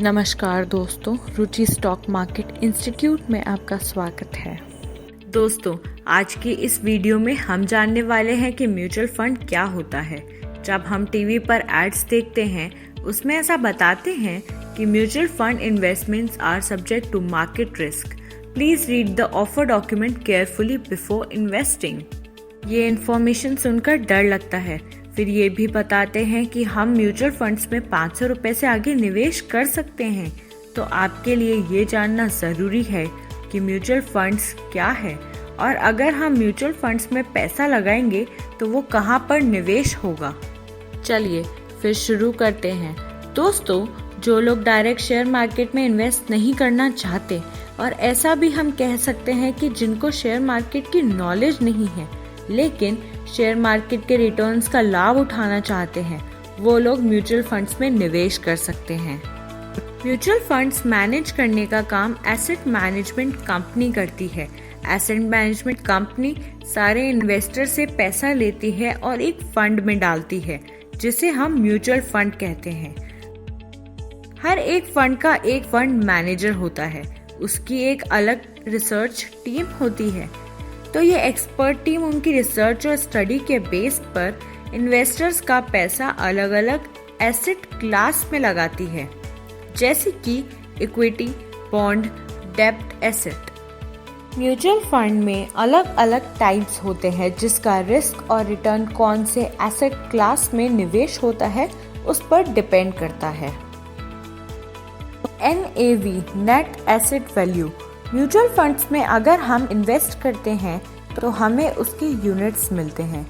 नमस्कार दोस्तों, रुचि stock market institute में आपका स्वागत है। दोस्तों, आज की इस वीडियो में हम जानने वाले हैं कि म्यूचुअल फंड क्या होता है। जब हम टीवी पर एड्स देखते हैं, उसमें ऐसा बताते हैं कि mutual fund investments are subject to market risk. Please read the offer document carefully before investing. ये इन्फॉर्मेशन सुनकर डर लगता है। फिर ये भी बताते हैं कि हम म्यूचुअल फंड्स में 500 रुपए से आगे निवेश कर सकते हैं। तो आपके लिए ये जानना ज़रूरी है कि म्यूचुअल फंड्स क्या है और अगर हम म्यूचुअल फंड्स में पैसा लगाएंगे तो वो कहाँ पर निवेश होगा। चलिए फिर शुरू करते हैं। दोस्तों, जो लोग डायरेक्ट शेयर मार्केट में इन्वेस्ट नहीं करना चाहते, और ऐसा भी हम कह सकते हैं कि जिनको शेयर मार्केट की नॉलेज नहीं है लेकिन शेयर मार्केट के रिटर्न्स का लाभ उठाना चाहते हैं, वो लोग म्यूचुअल फंड्स में निवेश कर सकते हैं। म्यूचुअल फंड्स मैनेज करने का काम एसेट मैनेजमेंट कंपनी करती है। एसेट मैनेजमेंट कंपनी सारे इन्वेस्टर से पैसा लेती है और एक फंड में डालती है जिसे हम म्यूचुअल फंड कहते हैं। हर एक फंड का एक फंड मैनेजर होता है, उसकी एक अलग रिसर्च टीम होती है। तो ये एक्सपर्ट टीम उनकी रिसर्च और स्टडी के बेस पर इन्वेस्टर्स का पैसा अलग अलग एसेट क्लास में लगाती है, जैसे कि इक्विटी, बॉन्ड, डेब्ट एसेट। म्यूचुअल फंड में अलग अलग टाइप्स होते हैं जिसका रिस्क और रिटर्न कौन से एसेट क्लास में निवेश होता है उस पर डिपेंड करता है। NAV, net asset value. Mutual funds में अगर हम इन्वेस्ट करते हैं तो हमें उसके यूनिट्स मिलते हैं।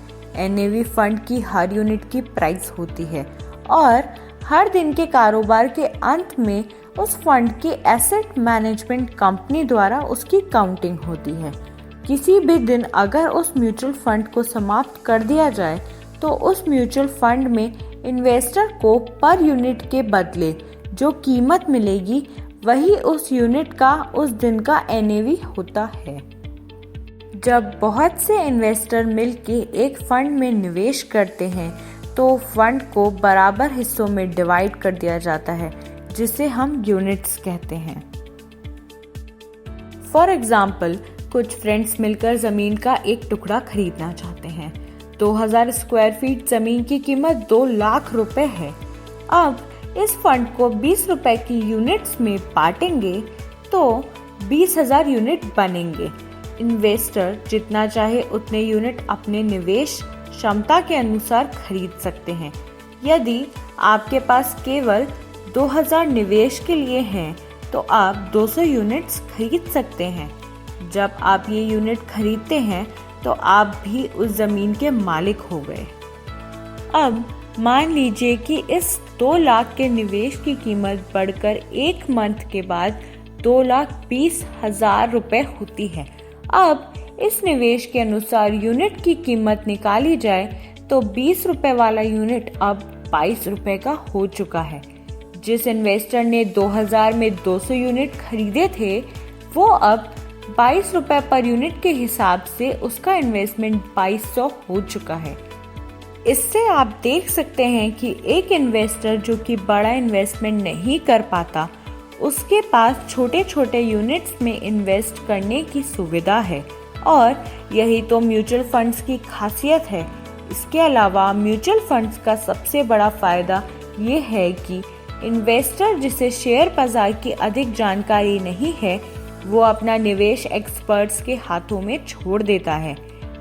NAV फंड की हर यूनिट की प्राइस होती है और हर दिन के कारोबार के अंत में उस फंड की एसेट मैनेजमेंट कंपनी द्वारा उसकी काउंटिंग होती है। किसी भी दिन अगर उस म्यूचुअल फंड को समाप्त कर दिया जाए तो उस म्यूचुअल फंड में इन्वेस्टर को पर यूनिट के बदले जो कीमत मिलेगी वही उस यूनिट का उस दिन का NAV होता है। जब बहुत से इन्वेस्टर मिलके एक फंड में निवेश करते हैं तो फंड को बराबर हिस्सों में डिवाइड कर दिया जाता है जिसे हम यूनिट्स कहते हैं। फॉर एग्जाम्पल, कुछ फ्रेंड्स मिलकर जमीन का एक टुकड़ा खरीदना चाहते हैं। 2000 स्क्वायर फीट जमीन की कीमत 2 लाख रुपए है। अब इस फंड को 20 रुपए की यूनिट्स में बांटेंगे तो 20,000 यूनिट बनेंगे। इन्वेस्टर जितना चाहे उतने यूनिट अपने निवेश क्षमता के अनुसार खरीद सकते हैं। यदि आपके पास केवल 2000 निवेश के लिए हैं तो आप 200 यूनिट्स खरीद सकते हैं। जब आप ये यूनिट खरीदते हैं तो आप भी उस जमीन के मालिक हो गए। अब मान लीजिए कि इस 2 लाख के निवेश की कीमत बढ़कर एक मंथ के बाद 2,20,000 रुपए होती है। अब इस निवेश के अनुसार यूनिट की कीमत निकाली जाए तो 20 रुपए वाला यूनिट अब 22 रुपए का हो चुका है। जिस इन्वेस्टर ने 2000 में 200 यूनिट खरीदे थे वो अब 22 रुपए पर यूनिट के हिसाब से उसका इन्वेस्टमेंट 2200 हो चुका है। इससे आप देख सकते हैं कि एक इन्वेस्टर जो कि बड़ा इन्वेस्टमेंट नहीं कर पाता, उसके पास छोटे छोटे यूनिट्स में इन्वेस्ट करने की सुविधा है और यही तो म्यूचुअल फंड्स की खासियत है। इसके अलावा म्यूचुअल फंड्स का सबसे बड़ा फायदा ये है कि इन्वेस्टर जिसे शेयर बाजार की अधिक जानकारी नहीं है वो अपना निवेश एक्सपर्ट्स के हाथों में छोड़ देता है।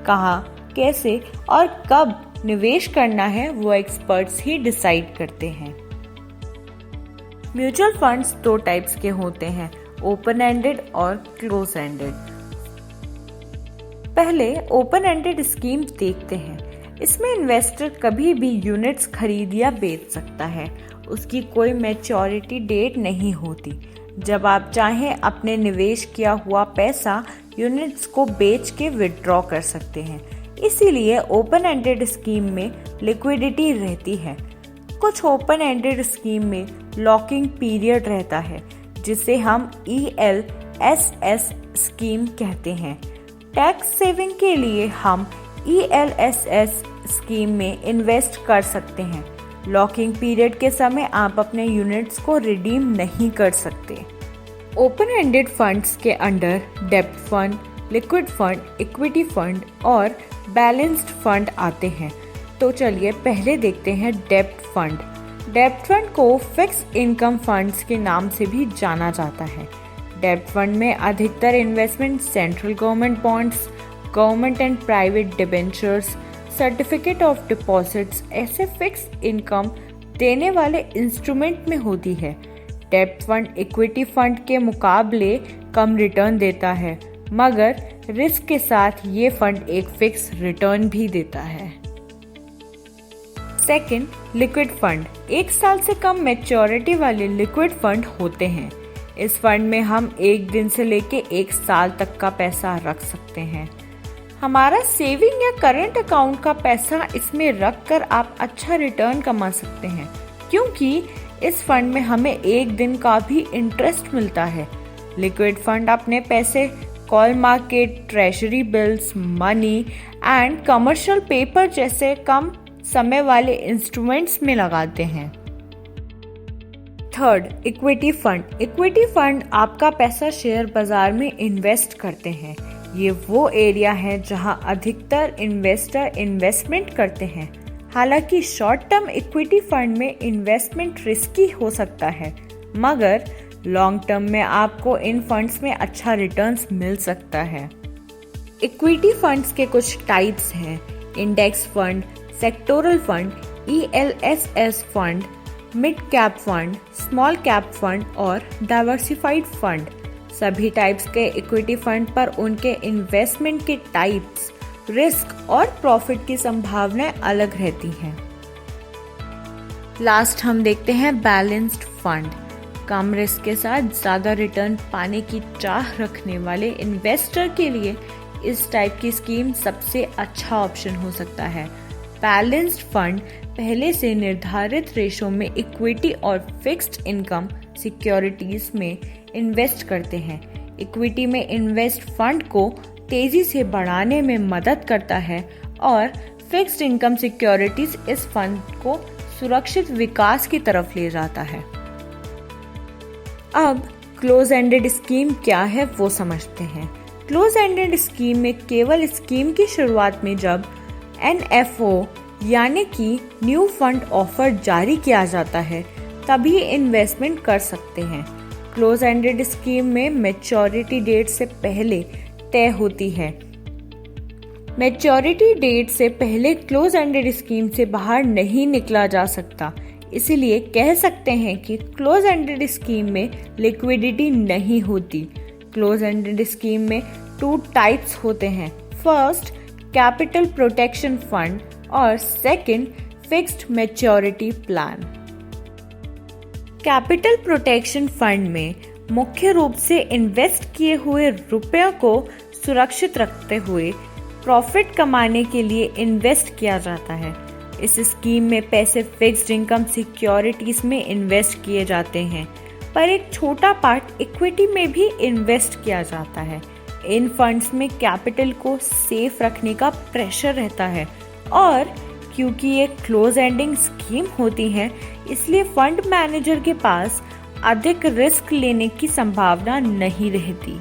कहाँ, कैसे और कब निवेश करना है वो एक्सपर्ट्स ही डिसाइड करते हैं। म्यूचुअल फंड्स 2 टाइप्स के होते हैं, ओपन एंडेड और क्लोज एंडेड। पहले ओपन एंडेड स्कीम देखते हैं। इसमें इन्वेस्टर कभी भी यूनिट्स खरीद या बेच सकता है। उसकी कोई मैच्योरिटी डेट नहीं होती। जब आप चाहें अपने निवेश किया हुआ पैसा यूनिट्स को बेच के विड्रॉ कर सकते हैं। इसीलिए ओपन एंडेड स्कीम में लिक्विडिटी रहती है। कुछ ओपन एंडेड स्कीम में लॉकिंग पीरियड रहता है जिसे हम ELSS स्कीम कहते हैं। टैक्स सेविंग के लिए हम ELSS स्कीम में इन्वेस्ट कर सकते हैं। लॉकिंग पीरियड के समय आप अपने यूनिट्स को रिडीम नहीं कर सकते। ओपन एंडेड फंड्स के अंडर डेब्ट fund, liquid fund, equity fund और बैलेंस्ड फंड आते हैं। तो चलिए पहले देखते हैं डेब्ट फंड। डेब्ट फंड को फिक्स्ड इनकम फंड्स के नाम से भी जाना जाता है। डेब्ट फंड में अधिकतर investment central government bonds, government and private debentures, certificate of deposits ऐसे फिक्स्ड इनकम देने वाले इंस्ट्रूमेंट में होती है। डेब्ट फंड इक्विटी फंड के मुकाबले कम रिटर्न देता है, मगर रिस्क के साथ ये फंड एक फिक्स रिटर्न भी देता है। सेकंड, लिक्विड फंड 1 साल से कम मैच्योरिटी वाले लिक्विड फंड होते हैं। इस फंड में हम 1 दिन से लेके 1 साल तक का पैसा रख सकते हैं। हमारा सेविंग या करंट अकाउंट का पैसा इसमें रखकर आप अच्छा रिटर्न कमा सकते हैं, क्योंकि इस फंड में हमें 1 दिन का भी इंटरेस्ट मिलता है। लिक्विड फंड अपने पैसे call market, treasury bills, money and commercial paper जैसे कम समय वाले इंस्ट्रूमेंट्स में लगाते हैं। Third, equity fund. Equity fund आपका पैसा शेयर बाजार में इन्वेस्ट करते हैं। ये वो एरिया है जहां अधिकतर इन्वेस्टर इन्वेस्टमेंट करते हैं। हालांकि शॉर्ट टर्म इक्विटी फंड में इन्वेस्टमेंट रिस्की हो सकता है, मगर लॉन्ग टर्म में आपको इन फंड्स में अच्छा रिटर्न्स मिल सकता है। इक्विटी फंड्स के कुछ टाइप्स हैं: index fund, sectoral fund, ELSS fund, mid cap fund, small cap fund और डाइवर्सिफाइड फंड। सभी टाइप्स के इक्विटी फंड पर उनके इन्वेस्टमेंट के टाइप्स, रिस्क और प्रॉफिट की संभावनाएं अलग रहती हैं। लास्ट हम देखते हैं बैलेंस्ड फंड। कम रिस्क के साथ ज्यादा रिटर्न पाने की चाह रखने वाले इन्वेस्टर के लिए इस टाइप की स्कीम सबसे अच्छा ऑप्शन हो सकता है। बैलेंस्ड फंड पहले से निर्धारित रेशो में इक्विटी और फिक्स्ड इनकम सिक्योरिटीज में इन्वेस्ट करते हैं। इक्विटी में इन्वेस्ट फंड को तेजी से बढ़ाने में मदद करता है और फिक्स्ड इनकम सिक्योरिटीज इस फंड को सुरक्षित विकास की तरफ ले जाता है। अब क्लोज एंडेड स्कीम क्या है वो समझते हैं। क्लोज एंडेड स्कीम में केवल स्कीम की शुरुआत में जब NFO यानी कि न्यू फंड ऑफर जारी किया जाता है तभी इन्वेस्टमेंट कर सकते हैं। क्लोज एंडेड स्कीम में मैच्योरिटी डेट से पहले तय होती है। मैच्योरिटी डेट से पहले क्लोज एंडेड स्कीम से बाहर नहीं निकला जा सकता, इसलिए कह सकते हैं कि क्लोज एंडेड स्कीम में लिक्विडिटी नहीं होती। क्लोज एंडेड स्कीम में 2 टाइप्स होते हैं। फर्स्ट, कैपिटल प्रोटेक्शन फंड और second, fixed maturity plan. Capital protection fund में मुख्य रूप से इन्वेस्ट किए हुए रुपयों को सुरक्षित रखते हुए प्रॉफिट कमाने के लिए इन्वेस्ट किया जाता है। इस स्कीम में पैसे फिक्स्ड इनकम सिक्योरिटीज में इन्वेस्ट किए जाते हैं, पर एक छोटा पार्ट इक्विटी में भी इन्वेस्ट किया जाता है। इन फंड्स में कैपिटल को सेफ रखने का प्रेशर रहता है और क्योंकि ये क्लोज एंडिंग स्कीम होती है, इसलिए फंड मैनेजर के पास अधिक रिस्क लेने की संभावना नहीं रहती।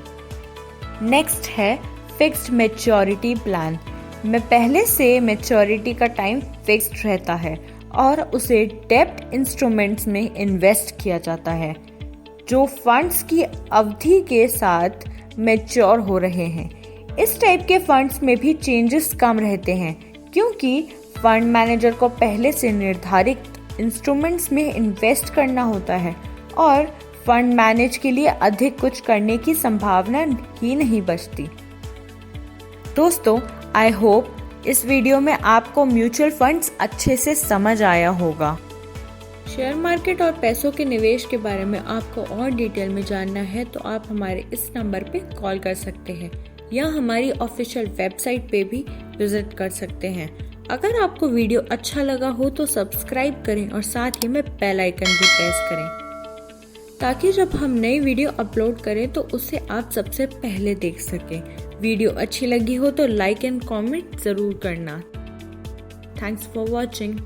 नेक्स्ट है फिक्स्ड मैच्योरिटी प्लान। में पहले से मैच्योरिटी का टाइम फिक्स्ड रहता है और उसे डेब्ट इंस्ट्रूमेंट्स में इन्वेस्ट किया जाता है जो फंड्स की अवधि के साथ मैच्योर हो रहे हैं। इस टाइप के फंड्स में भी चेंजेस कम रहते हैं क्योंकि फंड मैनेजर को पहले से निर्धारित इंस्ट्रूमेंट्स में इन्वेस्ट करना होता है और फंड मैनेज के लिए अधिक कुछ करने की संभावना ही नहीं बचती। दोस्तों, आई होप इस वीडियो में आपको म्यूचुअल फंड्स अच्छे से समझ आया होगा। शेयर मार्केट और पैसों के निवेश के बारे में आपको और डिटेल में जानना है तो आप हमारे इस नंबर पे कॉल कर सकते हैं या हमारी ऑफिशियल वेबसाइट पे भी विजिट कर सकते हैं। अगर आपको वीडियो अच्छा लगा हो तो सब्सक्राइब करें और साथ ही में बेल आइकन भी प्रेस करें ताकि जब हम नई वीडियो अपलोड करें तो उसे आप सबसे पहले देख सकें। वीडियो अच्छी लगी हो तो लाइक एंड कमेंट ज़रूर करना। Thanks for watching.